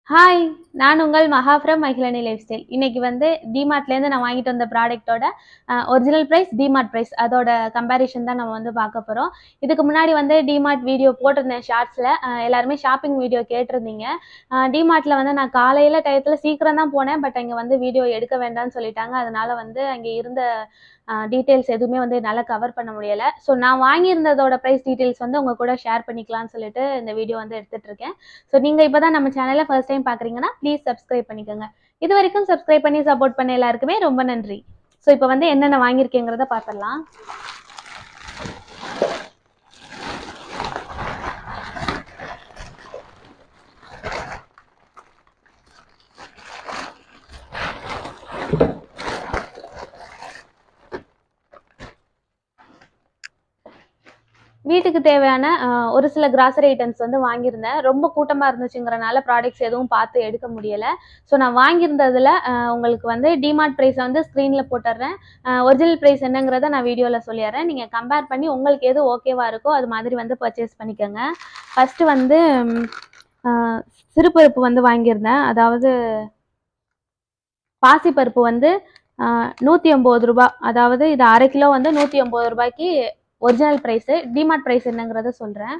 Hi! நான் உங்கள் மகா ஃப்ரம் மகிழினி லைஃப் ஸ்டைல். இன்னைக்கு வந்து டிமார்ட்லேருந்து நான் வாங்கிட்டு வந்த ப்ராடக்ட்டோட ஒரிஜினல் பிரைஸ், டிமார்ட் பிரைஸ் அதோட கம்பேரிசன் தான் நம்ம வந்து பார்க்க போறோம். இதுக்கு முன்னாடி வந்து டிமார்ட் வீடியோ போட்டிருந்தேன் ஷார்ட்ஸ்ல. எல்லாருமே ஷாப்பிங் வீடியோ கேட்டிருந்தீங்க. டிமார்ட்ல வந்து நான் காலையில டயத்துல சீக்கிரம் தான் போனேன். பட் அங்க வந்து வீடியோ எடுக்க வேண்டாம்னு சொல்லிட்டாங்க. அதனால வந்து அங்க இருந்த டீட்டெயில்ஸ் எதுவுமே வந்து என்னால கவர் பண்ண முடியல. ஸோ நான் வாங்கியிருந்ததோட பிரைஸ் டீட்டெயில்ஸ் வந்து உங்க கூட ஷேர் பண்ணிக்கலாம்னு சொல்லிட்டு இந்த வீடியோ வந்து எடுத்துட்டு இருக்கேன். ஸோ நீங்க இப்பதான் நம்ம சேனலை ஃபர்ஸ்ட் டைம் பாக்குறீங்கன்னா ப்ளீஸ் சப்ஸ்கிரைப் பண்ணிக்கோங்க. இது வரைக்கும் சப்ஸ்கிரைப் பண்ணி சப்போர்ட் பண்ண எல்லாருக்குமே ரொம்ப நன்றி. ஸோ இப்போ வந்து என்னென்ன வாங்கியிருக்கேங்கிறத பார்த்துடலாம். வீட்டுக்கு தேவையான ஒரு சில கிராசரி ஐட்டம்ஸ் வந்து வாங்கியிருந்தேன். ரொம்ப கூட்டமா இருந்துச்சுங்கிறனால ப்ராடக்ட்ஸ் எதுவும் பார்த்து எடுக்க முடியல. ஸோ நான் வாங்கியிருந்ததுல உங்களுக்கு வந்து டிமார்ட் பிரைஸை வந்து ஸ்க்ரீன்ல போட்டுடுறேன். ஒரிஜினல் பிரைஸ் என்னங்கிறத நான் வீடியோல சொல்லிடுறேன். நீங்க கம்பேர் பண்ணி உங்களுக்கு எது ஓகேவா இருக்கோ அது மாதிரி வந்து பர்ச்சேஸ் பண்ணிக்கோங்க. ஃபர்ஸ்ட் வந்து சிறுபருப்பு வந்து வாங்கியிருந்தேன். அதாவது பாசிப்பருப்பு வந்து ரூ. 180. அதாவது இது 1/2 கிலோ வந்து ரூ. 180 ஒரிஜினல் பிரைஸ். டிமார்ட் பிரைஸ் என்னங்கிறத சொல்றேன்.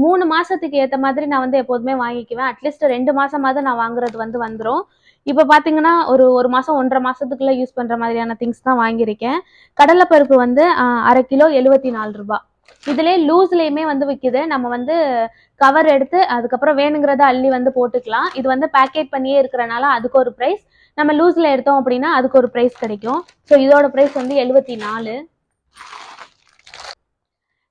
3 மாசத்துக்கு ஏத்த மாதிரி நான் வந்து எப்போதுமே வாங்கிக்குவேன். அட்லீஸ்ட் 2 மாசமாவது நான் வாங்குறது வந்து வந்துரும். இப்ப பாத்தீங்கன்னா ஒரு மாசம் 1.5 மாசத்துக்குள்ள யூஸ் பண்ற மாதிரியான திங்ஸ் தான் வாங்கியிருக்கேன். கடலைப்பருப்பு வந்து 1/2 கிலோ ரூ. 74. இதுலயே லூஸ்லயுமே வந்து விக்குது. நம்ம வந்து கவர் எடுத்து அதுக்கப்புறம் வேணுங்கிறத அள்ளி வந்து போட்டுக்கலாம். இது வந்து பேக்கெட் பண்ணியே இருக்கிறனால அதுக்கு ஒரு பிரைஸ், நம்ம லூஸ்ல எடுத்தோம் அப்படின்னா அதுக்கு ஒரு பிரைஸ் கிடைக்கும். ஸோ இதோட பிரைஸ் வந்து 74.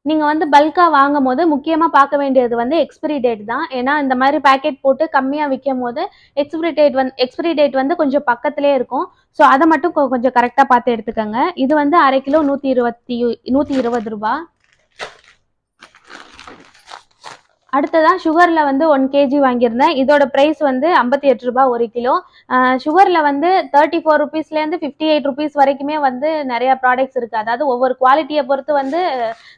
நீங்க வந்து பல்கா வாங்கும் போது முக்கியமா பார்க்க வேண்டியது வந்து எக்ஸ்பிரி டேட் தான். ஏன்னா இந்த மாதிரி பேக்கெட் போட்டு கம்மியா விற்கும் போது எக்ஸ்பிரி டேட் வந்து கொஞ்சம் பக்கத்திலே இருக்கும். ஸோ அதை மட்டும் கொஞ்சம் கரெக்டா பார்த்து எடுத்துக்கோங்க. இது வந்து 1/2 கிலோ ரூ. 120. அடுத்ததா சுகர்ல வந்து 1 கேஜி வாங்கியிருந்தேன். இதோட பிரைஸ் வந்து ரூ. 58 1 கிலோ. சுகர்ல வந்து 34 ருபீஸ்லேருந்து 58 ருபீஸ் வரைக்குமே வந்து நிறைய ப்ராடக்ட்ஸ் இருக்கு. அதாவது ஒவ்வொரு குவாலிட்டியை பொறுத்து வந்து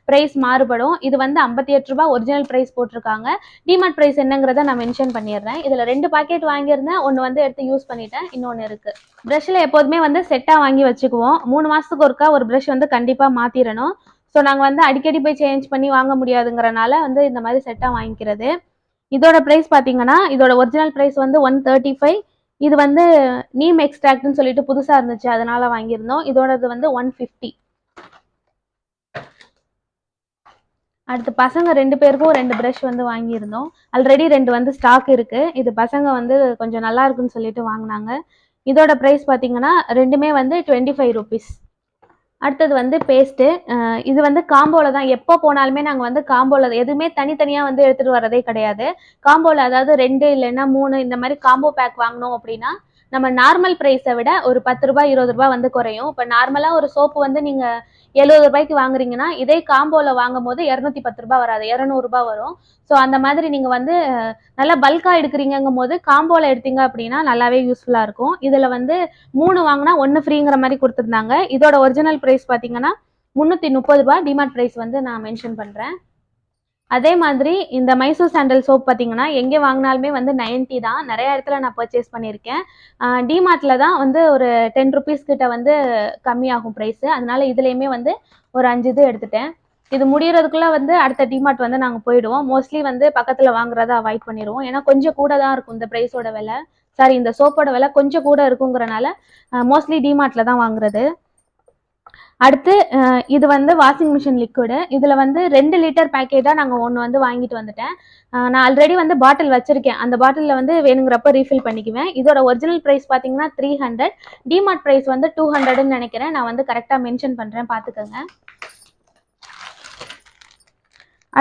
பிரைஸ் மாறுபடும். இது வந்து ரூ. 58 ஒரிஜினல் பிரைஸ் போட்டிருக்காங்க. டிமார்ட் பிரைஸ் என்னங்கிறத நான் மென்ஷன் பண்ணிடுறேன். இதுல 2 பாக்கெட் வாங்கியிருந்தேன். ஒன்று வந்து எடுத்து யூஸ் பண்ணிட்டேன். இன்னொன்று இருக்கு. ப்ரஷ்ல எப்போதுமே வந்து செட்டா வாங்கி வச்சுக்குவோம். 3 மாசத்துக்கு ஒருக்கா ஒரு ப்ரஷ் வந்து கண்டிப்பா மாத்திரணும். ஸோ நாங்கள் வந்து அடிக்கடி போய் சேஞ்ச் பண்ணி வாங்க முடியாதுங்கிறனால வந்து இந்த மாதிரி செட்டாக வாங்கிக்கிறது. இதோட ப்ரைஸ் பார்த்தீங்கன்னா இதோட ஒரிஜினல் ப்ரைஸ் வந்து 135. இது வந்து நீம் எக்ஸ்ட்ராக்ட்னு சொல்லிட்டு புதுசாக இருந்துச்சு, அதனால வாங்கியிருந்தோம். இதோடது வந்து 150. அடுத்து பசங்க 2 பேருக்கும் 2 ப்ரஷ் வந்து வாங்கியிருந்தோம். ஆல்ரெடி 2 வந்து ஸ்டாக் இருக்கு. இது பசங்க வந்து கொஞ்சம் நல்லா இருக்குன்னு சொல்லிட்டு வாங்கினாங்க. இதோட ப்ரைஸ் பார்த்தீங்கன்னா ரெண்டுமே வந்து 25 ருபீஸ். அடுத்தது வந்து பேஸ்ட்டு. இது வந்து காம்போல தான். எப்போ போனாலுமே நாங்கள் வந்து காம்போல எதுவுமே தனித்தனியாக வந்து எடுத்துகிட்டு வரதே கிடையாது. காம்போல அதாவது 2 இல்லைன்னா 3 இந்த மாதிரி காம்போ பேக் வாங்கினோம் அப்படின்னா நம்ம நார்மல் ப்ரைஸை விட ஒரு ரூ. 10 ரூ. 20 வந்து குறையும். இப்போ நார்மலாக ஒரு சோப்பு வந்து நீங்கள் ரூ. 70 வாங்குறீங்கன்னா இதே காம்போல வாங்கும் போது ரூ. 210 வராது, ரூ. 200 வரும். ஸோ அந்த மாதிரி நீங்கள் வந்து நல்லா பல்கா எடுக்கிறீங்கும் போது காம்போல எடுத்தீங்க அப்படின்னா நல்லாவே யூஸ்ஃபுல்லா இருக்கும். இதுல வந்து 3 வாங்கினா 1 ஃப்ரீங்கிற மாதிரி கொடுத்துருந்தாங்க. இதோட ஒரிஜினல் பிரைஸ் பாத்தீங்கன்னா ரூ. 330. டிமார்ட் பிரைஸ் வந்து நான் மென்ஷன் பண்றேன். அதே மாதிரி இந்த மைசூர் சாண்டல் சோப் பார்த்தீங்கன்னா எங்கே வாங்கினாலுமே வந்து 90 தான். நிறைய இடத்துல நான் பர்ச்சேஸ் பண்ணியிருக்கேன். டிமார்ட்ல தான் வந்து ஒரு 10 ருபீஸ் கிட்ட வந்து கம்மியாகும் ப்ரைஸு. அதனால இதுலேயுமே வந்து ஒரு 5 இது எடுத்துட்டேன். இது முடியறதுக்குள்ள வந்து அடுத்த டிமார்ட் வந்து நாங்கள் போயிடுவோம். மோஸ்ட்லி வந்து பக்கத்தில் வாங்குறத அவாய்ட் பண்ணிடுவோம். ஏன்னா கொஞ்சம் கூட தான் இருக்கும் இந்த ப்ரைஸோட விலை. சாரி, இந்த சோப்போட விலை கொஞ்சம் கூட இருக்குங்கிறனால மோஸ்ட்லி டிமார்ட்ல தான் வாங்குறது. அடுத்து இது வந்து வாஷிங் மிஷின் லிக்விடு. இதில் வந்து 2 லிட்டர் பேக்கெட்டாக நாங்கள் ஒன்று வந்து வாங்கிட்டு வந்துட்டேன். நான் ஆல்ரெடி வந்து பாட்டில் வச்சிருக்கேன். அந்த பாட்டிலில் வந்து வேணுங்கிறப்ப ரீஃபில் பண்ணிக்குவேன். இதோட ஒரிஜினல் ப்ரைஸ் பார்த்தீங்கன்னா 300. டிமார்ட் ப்ரைஸ் வந்து 200ன்னு நினைக்கிறேன். நான் வந்து கரெக்டாக மென்ஷன் பண்ணுறேன், பார்த்துக்கோங்க.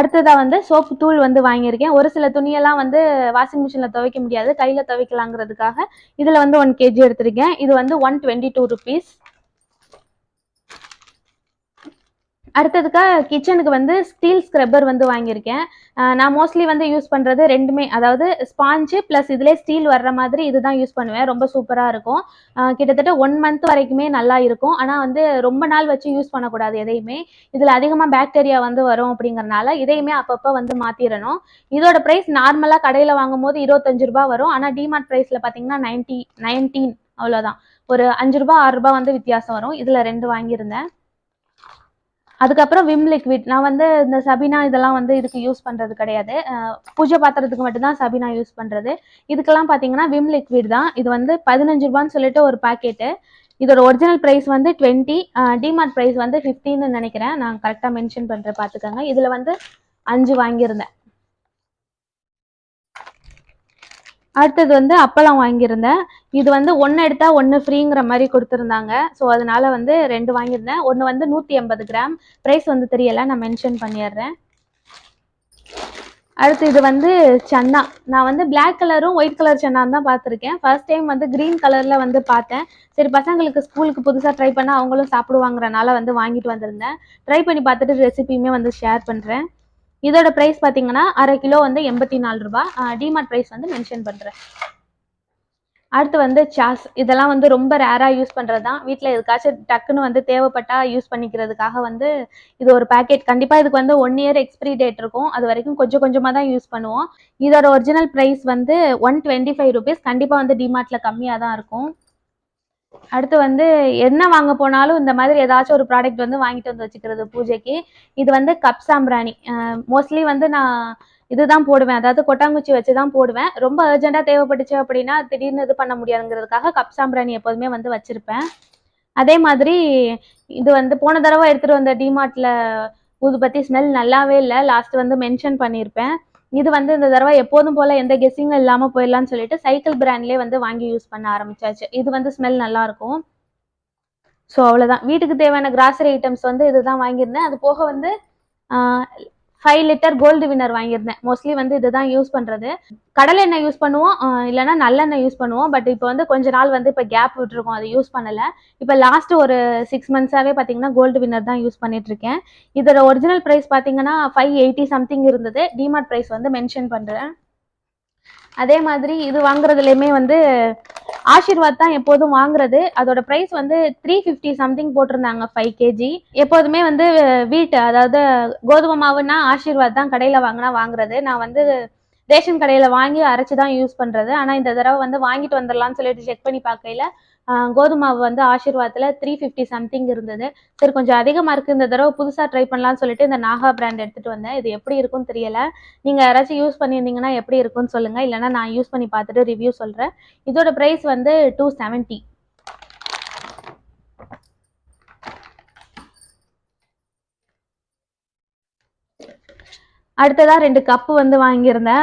அடுத்ததா வந்து சோப்பு தூள் வந்து வாங்கியிருக்கேன். ஒரு சில துணியெல்லாம் வந்து வாஷிங் மிஷினில் துவைக்க முடியாது, கையில் துவைக்கலாங்கிறதுக்காக இதில் வந்து 1 கேஜி எடுத்திருக்கேன். இது வந்து 122 ருபீஸ். அடுத்ததுக்கா கிச்சனுக்கு வந்து ஸ்டீல் ஸ்க்ரப்பர் வந்து வாங்கியிருக்கேன். நான் மோஸ்ட்லி வந்து யூஸ் பண்றது 2மே, அதாவது ஸ்பாஞ்சு பிளஸ் இதிலே ஸ்டீல் வர்ற மாதிரி இதுதான் யூஸ் பண்ணுவேன். ரொம்ப சூப்பரா இருக்கும். கிட்டத்தட்ட 1 மந்த் வரைக்குமே நல்லா இருக்கும். ஆனா வந்து ரொம்ப நாள் வச்சு யூஸ் பண்ணக்கூடாது எதையுமே. இதில அதிகமா பாக்டீரியா வந்து வரும் அப்படிங்கிறனால இதையுமே அப்பப்ப வந்து மாத்திரணும். இதோட பிரைஸ் நார்மலா கடையில வாங்கும்போது ரூ. 25 வரும். ஆனா டிமார்ட் பிரைஸ்ல பார்த்தீங்கன்னா 19 அவ்வளோதான். ஒரு ரூ. 5 ரூ. 6 வந்து வித்தியாசம் வரும். இதில 2 வாங்கியிருந்தேன். அதுக்கப்புறம் விம் லிக்விட். நான் வந்து இந்த சபீனா இதெல்லாம் வந்து இதுக்கு யூஸ் பண்றது கிடையாது. பூஜை பாத்திரத்துக்கு மட்டும் தான் சபீனா யூஸ் பண்றது. இதுக்கெல்லாம் பார்த்தீங்கன்னா விம் லிக்விட் தான். இது வந்து ரூ. 15 சொல்லிட்டு ஒரு பாக்கெட்டு. இதோட ஒரிஜினல் பிரைஸ் வந்து 20. டிமார்ட் பிரைஸ் வந்து 15ன்னு நினைக்கிறேன். நான் கரெக்டா மென்ஷன் பண்றேன் பார்த்துக்கோங்க. இதுல வந்து 5 வாங்கியிருந்தேன். அடுத்தது வந்து அப்பளம் வாங்கியிருந்தேன். இது வந்து 1 எடுத்தா 1 ஃப்ரீங்கிற மாதிரி கொடுத்துருந்தாங்க. ஸோ அதனால வந்து 2 வாங்கியிருந்தேன். ஒன்று வந்து 180 கிராம். ப்ரைஸ் வந்து தெரியல, நான் மென்ஷன் பண்ணிடுறேன். அடுத்து இது வந்து சன்னா. நான் வந்து பிளாக் கலரும் ஒயிட் கலர் சன்னான்னு தான் பார்த்துருக்கேன். ஃபர்ஸ்ட் டைம் வந்து கிரீன் கலரில் வந்து பார்த்தேன். சரி பசங்களுக்கு ஸ்கூலுக்கு புதுசாக ட்ரை பண்ணால் அவங்களும் சாப்பிடுவாங்கிறனால வந்து வாங்கிட்டு வந்திருந்தேன். ட்ரை பண்ணி பார்த்துட்டு ரெசிபியுமே வந்து ஷேர் பண்ணுறேன். இதோட பிரைஸ் பார்த்தீங்கன்னா அரை கிலோ வந்து 84 ரூபாய். டிமார்ட் பிரைஸ் வந்து மென்ஷன் பண்ணுறேன். அடுத்து வந்து சாஸ். இதெல்லாம் வந்து ரொம்ப ரேரா யூஸ் பண்றது தான். வீட்ல எதுக்காச்சும் டக்குன்னு வந்து தேவைப்பட்டா யூஸ் பண்ணிக்கிறதுக்காக வந்து இது ஒரு பாக்கெட். கண்டிப்பா இதுக்கு வந்து 1 இயர் எக்ஸ்பிரி டேட் இருக்கும். அது வரைக்கும் கொஞ்சம் கொஞ்சமா தான் யூஸ் பண்ணுவோம். இதோட ஒரிஜினல் பிரைஸ் வந்து 125 ருபீஸ். கண்டிப்பா வந்து டிமார்ட்ல கம்மியா தான் இருக்கும். அடுத்து வந்து என்ன வாங்க போனாலும் இந்த மாதிரி ஏதாச்சும் ஒரு ப்ராடக்ட் வந்து வாங்கிட்டு வந்து வச்சுக்கிறது பூஜைக்கு. இது வந்து கப் சாம்பிராணி. மோஸ்ட்லி வந்து நான் இதுதான் போடுவேன், அதாவது கொட்டாங்குச்சி வச்சு தான் போடுவேன். ரொம்ப அர்ஜென்ட்டாக தேவைப்பட்டுச்சு அப்படின்னா திடீர்னு இது பண்ண முடியாதுங்கிறதுக்காக கப் சாம்பிராணி எப்போதுமே வந்து வச்சுருப்பேன். அதே மாதிரி இது வந்து போன தடவை எடுத்துகிட்டு வந்த டிமார்ட்ல ஊதுபத்தி ஸ்மெல் நல்லாவே இல்லை. லாஸ்ட் வந்து மென்ஷன் பண்ணியிருப்பேன். இது வந்து இந்த தடவை எப்போதும் போல எந்த கெஸ்ஸிங்கும் இல்லாமல் போயிடலான்னு சொல்லிட்டு சைக்கிள் பிராண்ட்லேயே வந்து வாங்கி யூஸ் பண்ண ஆரம்பிச்சாச்சு. இது வந்து ஸ்மெல் நல்லா இருக்கும். ஸோ அவ்வளோதான். வீட்டுக்கு தேவையான கிராசரி ஐட்டம்ஸ் வந்து இதுதான் வாங்கியிருந்தேன். அது போக வந்து 5 லிட்டர் கோல்டு வின்னர் வாங்கியிருந்தேன். மோஸ்ட்லி வந்து இதுதான் யூஸ் பண்றது. கடலை எண்ணெய் யூஸ் பண்ணுவோம், இல்லைன்னா நல்லெண்ணெய் யூஸ் பண்ணுவோம். பட் இப்போ வந்து கொஞ்ச நாள் வந்து இப்போ கேப் விட்டுருக்கோம், அதை யூஸ் பண்ணல. இப்போ லாஸ்ட் ஒரு 6 மந்த்ஸாவே பார்த்தீங்கன்னா கோல்டு வின்னர் தான் யூஸ் பண்ணிட்டு இருக்கேன். இதோட ஒரிஜினல் பிரைஸ் பார்த்தீங்கன்னா 580 சம்திங் இருந்தது. டிமார்ட் பிரைஸ் வந்து மென்ஷன் பண்றேன். அதே மாதிரி இது வாங்குறதுலையுமே வந்து ஆஷிர்வாத் தான் எப்போதும் வாங்குறது. அதோட பிரைஸ் வந்து 350 சம்திங் போட்டிருந்தாங்க 5 கேஜி. எப்போதுமே வந்து வீட்டு, அதாவது கோதுமை மாவுன்னா ஆஷிர்வாத் தான் கடையில் வாங்கினா வாங்குறது. நான் வந்து ரேஷன் கடையில் வாங்கி அரைச்சி தான் யூஸ் பண்ணுறது. ஆனால் இந்த தடவை வந்து வாங்கிட்டு வந்துடலாம்னு சொல்லிட்டு செக் பண்ணி பார்க்கையில கோதுமை மாவு வந்து ஆஷிர்வாத்தில் 350 சம்திங் இருந்தது. சரி கொஞ்சம் அதிகமாக இருக்குது, இந்த தடவை புதுசாக ட்ரை பண்ணலாம்னு சொல்லிட்டு இந்த நாகா பிராண்ட் எடுத்துகிட்டு வந்தேன். இது எப்படி இருக்குன்னு தெரியல. நீங்கள் யாராச்சும் யூஸ் பண்ணியிருந்தீங்கன்னா எப்படி இருக்குன்னு சொல்லுங்கள், இல்லைனா நான் யூஸ் பண்ணி பார்த்துட்டு ரிவ்யூ சொல்கிறேன். இதோட ப்ரைஸ் வந்து 270. அடுத்ததா 2 கப்பு வந்து வாங்கியிருந்தேன்.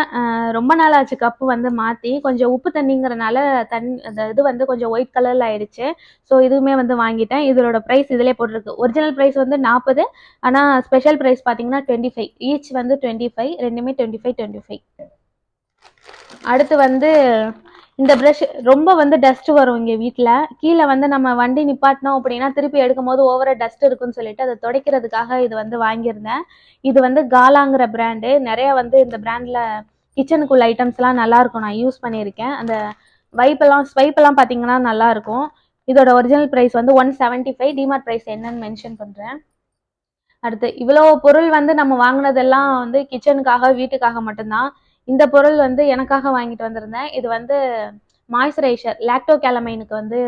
ரொம்ப நாள் ஆச்சு கப்பு வந்து மாற்றி. கொஞ்சம் உப்பு தண்ணிங்கிறனால அந்த இது வந்து கொஞ்சம் ஒயிட் கலரில் ஆயிடுச்சு. ஸோ இதுவுமே வந்து வாங்கிட்டேன். இதோட ப்ரைஸ் இதிலே போட்டிருக்கு. ஒரிஜினல் ப்ரைஸ் வந்து 40. ஆனால் ஸ்பெஷல் ப்ரைஸ் பார்த்தீங்கன்னா 25. ஈச் வந்து 25. ரெண்டுமே 25, 25. அடுத்து வந்து இந்த ப்ரஷ் ரொம்ப வந்து டஸ்ட் வரும் இங்கே வீட்டில். கீழே வந்து நம்ம வண்டி நிப்பாட்டினோம் அப்படின்னா திருப்பி எடுக்கும்போது ஓவரா டஸ்ட் இருக்குன்னு சொல்லிட்டு அதை துடைக்கிறதுக்காக இது வந்து வாங்கியிருந்தேன். இது வந்து காலாங்கிற பிராண்டு. நிறைய வந்து இந்த பிராண்டில் கிச்சனுக்குள்ள ஐட்டம்ஸ்லாம் நல்லா இருக்கும். நான் யூஸ் பண்ணியிருக்கேன். அந்த ஸ்வைப்பெல்லாம் பார்த்தீங்கன்னா நல்லா இருக்கும். இதோட ஒரிஜினல் ப்ரைஸ் வந்து 175. டிமார்ட் ப்ரைஸ் என்னன்னு மென்ஷன் பண்ணுறேன். அடுத்து இவ்வளோ பொருள் வந்து நம்ம வாங்கினதெல்லாம் வந்து கிச்சனுக்காக வீட்டுக்காக மட்டும்தான். இந்த பொருள் வந்து எனக்காக வாங்கிட்டு வந்திருந்தேன். இது வந்து மாய்ஸ்சரைசர் லாக்டோ கேலமைனுக்கு வந்து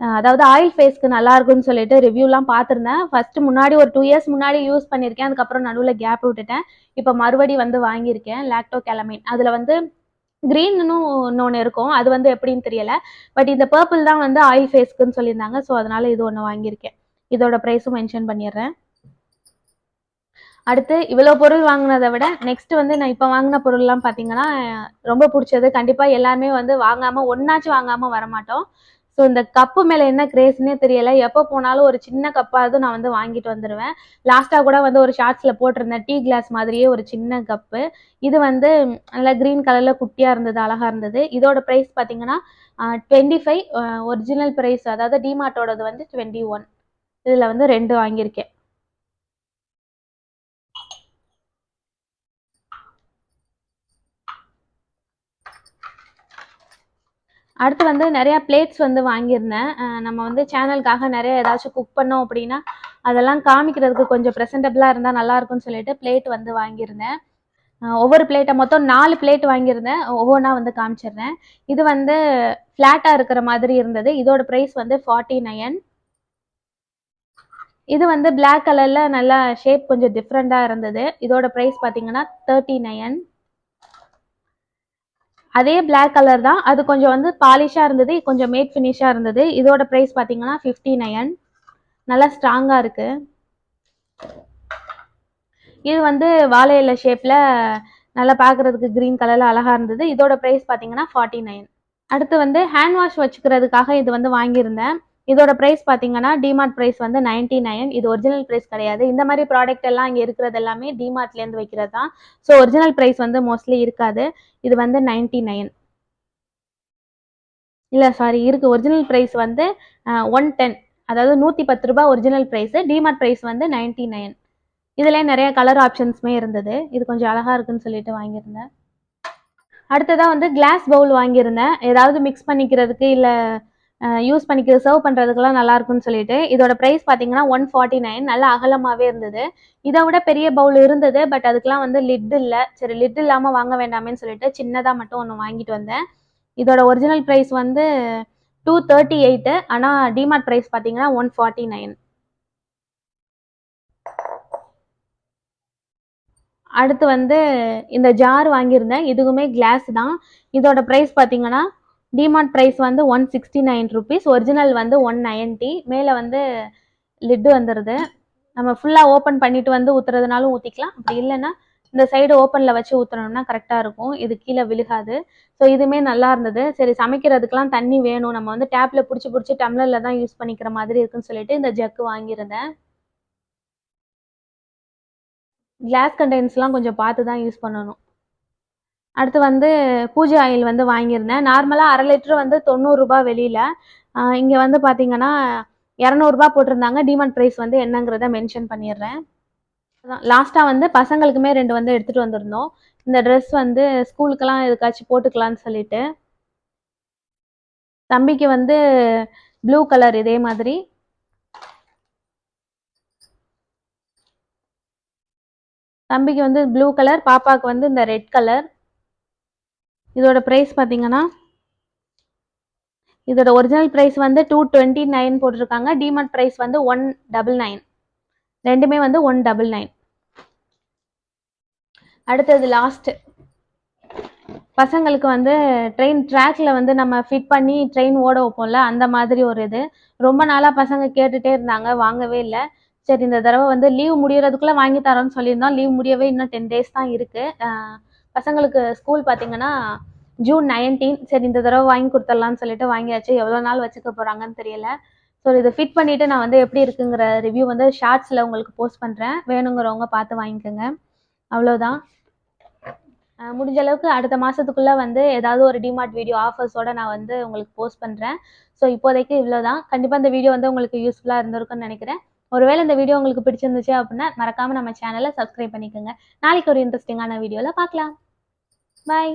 அதாவது ஆயில் ஃபேஸ்க்கு நல்லா இருக்கும்னு சொல்லிட்டு ரிவ்யூலாம் பார்த்துருந்தேன். ஃபர்ஸ்ட் முன்னாடி ஒரு 2 இயர்ஸ் முன்னாடி யூஸ் பண்ணியிருக்கேன். அதுக்கப்புறம் நடுவில் கேப் விட்டுட்டேன். இப்போ மறுபடி வந்து வாங்கியிருக்கேன் லாக்டோ கேலமைன். அதில் வந்து கிரீன்னு இன்னொன்று இருக்கும், அது வந்து எப்படின்னு தெரியல. பட் இந்த பர்பிள் தான் வந்து ஆயில் ஃபேஸ்க்குன்னு சொல்லியிருந்தாங்க. ஸோ அதனால இது ஒன்று வாங்கியிருக்கேன். இதோட ப்ரைஸும் மென்ஷன் பண்ணிடுறேன். அடுத்து இவ்வளோ பொருள் வாங்கினதை விட நெக்ஸ்ட் வந்து நான் இப்போ வாங்கின பொருள்லாம் பார்த்தீங்கன்னா ரொம்ப பிடிச்சது. கண்டிப்பாக எல்லாருமே வந்து வாங்காமல் ஒன்றாச்சும் வாங்காமல் வரமாட்டோம். ஸோ இந்த கப்பு மேலே என்ன கிரேஸ்னே தெரியல. எப்போ போனாலும் ஒரு சின்ன கப்பாவது நான் வந்து வாங்கிட்டு வந்துடுவேன். லாஸ்ட்டாக கூட வந்து ஒரு ஷார்ட்ஸில் போட்டிருந்தேன், டீ கிளாஸ் மாதிரியே ஒரு சின்ன கப்பு. இது வந்து நல்லா க்ரீன் கலரில் குட்டியாக இருந்தது, அழகாக இருந்தது. இதோட ப்ரைஸ் பார்த்தீங்கன்னா 25. ஒரிஜினல் ப்ரைஸ் அதாவது டிமார்ட்டோடது வந்து 21. இதில் வந்து 2 வாங்கியிருக்கேன். அடுத்து வந்து நிறையா பிளேட்ஸ் வந்து வாங்கியிருந்தேன். நம்ம வந்து சேனலுக்காக நிறைய ஏதாச்சும் குக் பண்ணோம் அப்படின்னா அதெல்லாம் காமிக்கிறதுக்கு கொஞ்சம் ப்ரெசென்டபிளாக இருந்தால் நல்லாயிருக்கும்னு சொல்லிட்டு பிளேட் வந்து வாங்கியிருந்தேன். ஒவ்வொரு பிளேட்டை மொத்தம் 4 பிளேட் வாங்கியிருந்தேன். ஒவ்வொன்றா வந்து காமிச்சிடுறேன். இது வந்து ஃப்ளாட்டாக இருக்கிற மாதிரி இருந்தது. இதோட ப்ரைஸ் வந்து 49. இது வந்து பிளாக் கலரில் நல்லா ஷேப் கொஞ்சம் டிஃப்ரெண்ட்டாக இருந்தது. இதோட ப்ரைஸ் பார்த்தீங்கன்னா 39. அதே பிளாக் கலர் தான். அது கொஞ்சம் வந்து பாலிஷாக இருந்தது, கொஞ்சம் மேட் ஃபினிஷாக இருந்தது. இதோட ப்ரைஸ் பார்த்தீங்கன்னா 59. நல்லா ஸ்ட்ராங்காக இருக்கு. இது வந்து வாழை இலை ஷேப்பில் நல்லா பார்க்குறதுக்கு க்ரீன் கலரில் அழகாக இருந்தது. இதோட ப்ரைஸ் பார்த்தீங்கன்னா 49. அடுத்து வந்து ஹேண்ட் வாஷ் வச்சுக்கிறதுக்காக இது வந்து வாங்கியிருந்தேன். இதோட ப்ரைஸ் பார்த்தீங்கன்னா டிமார்ட் ப்ரைஸ் வந்து 99. இது ஒரிஜினல் ப்ரைஸ் கிடையாது. இந்த மாதிரி ப்ராடக்ட் எல்லாம் இங்கே இருக்கிறது எல்லாமே டிமார்ட்லேருந்து வைக்கிறது தான். ஸோ ஒரிஜினல் ப்ரைஸ் வந்து மோஸ்ட்லி இருக்காது. இது வந்து 99. இல்லை சாரி இருக்குது. ஒரிஜினல் ப்ரைஸ் வந்து 110, அதாவது 110 ரூபாய் ஒரிஜினல் ப்ரைஸு. டிமார்ட் ப்ரைஸ் வந்து 99. இதுலேயே நிறைய கலர் ஆப்ஷன்ஸுமே இருந்தது. இது கொஞ்சம் அழகாக இருக்குன்னு சொல்லிட்டு வாங்கியிருந்தேன். அடுத்ததாக வந்து கிளாஸ் பவுல் வாங்கியிருந்தேன். ஏதாவது மிக்ஸ் பண்ணிக்கிறதுக்கு இல்லை யூஸ் பண்ணிக்கிறது சர்வ் பண்ணுறதுக்கெல்லாம் நல்லா இருக்குன்னு சொல்லிட்டு. இதோட ப்ரைஸ் பார்த்தீங்கன்னா 149. நல்லா அகலமாகவே இருந்தது. இதை விட பெரிய பவுல் இருந்தது, பட் அதுக்கெலாம் வந்து லிட் இல்லை. சரி லிட் இல்லாமல் வாங்க வேண்டாமேன்னு சொல்லிட்டு சின்னதாக மட்டும் ஒன்று வாங்கிட்டு வந்தேன். இதோட ஒரிஜினல் ப்ரைஸ் வந்து 238. ஆனால் டிமார்ட் ப்ரைஸ் பார்த்தீங்கன்னா 149. அடுத்து வந்து இந்த ஜார் வாங்கியிருந்தேன். இதுவுமே கிளாஸ் தான். இதோட ப்ரைஸ் பார்த்தீங்கன்னா டிமார்ட் ப்ரைஸ் வந்து 169 ருபீஸ். ஒரிஜினல் வந்து 190. மேலே வந்து லிட்டு வந்துடுது. நம்ம ஃபுல்லாக ஓப்பன் பண்ணிட்டு வந்து ஊற்றுறதுனாலும் ஊற்றிக்கலாம். அப்படி இல்லைன்னா இந்த சைடு ஓப்பனில் வச்சு ஊற்றுனோம்னா கரெக்டாக இருக்கும். இது கீழே விழுகாது. ஸோ இதுவுமே நல்லா இருந்தது. சரி சமைக்கிறதுக்கெலாம் தண்ணி வேணும், நம்ம வந்து டேப்பில் பிடிச்சி டம்ளரில் தான் யூஸ் பண்ணிக்கிற மாதிரி இருக்குன்னு சொல்லிட்டு இந்த ஜக்கு வாங்கியிருந்தேன். கிளாஸ் கண்டெய்னர்ஸ்லாம் கொஞ்சம் பார்த்து தான் யூஸ் பண்ணணும். அடுத்து வந்து பூஜை ஆயில் வந்து வாங்கியிருந்தேன். நார்மலாக 1/2 லிட்டரு வந்து 90 ரூபாய் வெளியில். இங்கே வந்து பார்த்தீங்கன்னா 200 ரூபாய் போட்டிருந்தாங்க. டிமார்ட் ப்ரைஸ் வந்து என்னங்கிறத மென்ஷன் பண்ணிடுறேன். லாஸ்ட்டாக வந்து பசங்களுக்குமே 2 வந்து எடுத்துகிட்டு வந்திருந்தோம். இந்த ட்ரெஸ் வந்து ஸ்கூலுக்கெல்லாம் எதுக்காச்சும் போட்டுக்கலான்னு சொல்லிட்டு. தம்பிக்கு வந்து ப்ளூ கலர் இதே மாதிரி. தம்பிக்கு வந்து ப்ளூ கலர், பாப்பாவுக்கு வந்து இந்த ரெட் கலர். இதோட ப்ரைஸ் பார்த்தீங்கன்னா இதோட ஒரிஜினல் ப்ரைஸ் வந்து 229 போட்டிருக்காங்க. டிமார்ட் ப்ரைஸ் வந்து 199. ரெண்டுமே வந்து 199. அடுத்தது லாஸ்ட் பசங்களுக்கு வந்து ட்ரெயின் ட்ராக்ல வந்து நம்ம ஃபிட் பண்ணி ட்ரெயின் ஓட வைப்போம்ல, அந்த மாதிரி ஒரு இது. ரொம்ப நாளாக பசங்க கேட்டுகிட்டே இருந்தாங்க, வாங்கவே இல்லை. சரி இந்த தடவை வந்து லீவ் முடியறதுக்குள்ளே வாங்கி தரோன்னு சொல்லியிருந்தோம். லீவ் முடியவே இன்னும் 10 டேஸ் தான் இருக்குது. பசங்களுக்கு ஸ்கூல் பார்த்தீங்கன்னா ஜூன் 19. சரி இந்த தடவை வாங்கி கொடுத்துடலான்னு சொல்லிட்டு வாங்கியாச்சு. எவ்வளோ நாள் வச்சுக்க போகிறாங்கன்னு தெரியல. ஸோ இதை ஃபிட் பண்ணிவிட்டு நான் வந்து எப்படி இருக்குங்கிற ரிவ்யூ வந்து ஷார்ட்ஸில் உங்களுக்கு போஸ்ட் பண்ணுறேன். வேணுங்கிறவங்க பார்த்து வாங்கிக்கோங்க. அவ்வளோதான். முடிஞ்ச அளவுக்கு அடுத்த மாதத்துக்குள்ளே வந்து ஏதாவது ஒரு டிமார்ட் வீடியோ ஆஃபர்ஸோடு நான் வந்து உங்களுக்கு போஸ்ட் பண்ணுறேன். ஸோ இப்போதைக்கு இவ்வளோ தான். கண்டிப்பாக இந்த வீடியோ வந்து உங்களுக்கு யூஸ்ஃபுல்லாக இருந்திருக்குன்னு நினைக்கிறேன். ஒருவேளை இந்த வீடியோ உங்களுக்கு பிடிச்சிருந்துச்சு அப்படின்னா மறக்காமல் நம்ம சேனலை சப்ஸ்கிரைப் பண்ணிக்கோங்க. நாளைக்கு ஒரு இன்ட்ரெஸ்டிங்கான வீடியோவில் பார்க்கலாம். பாய்.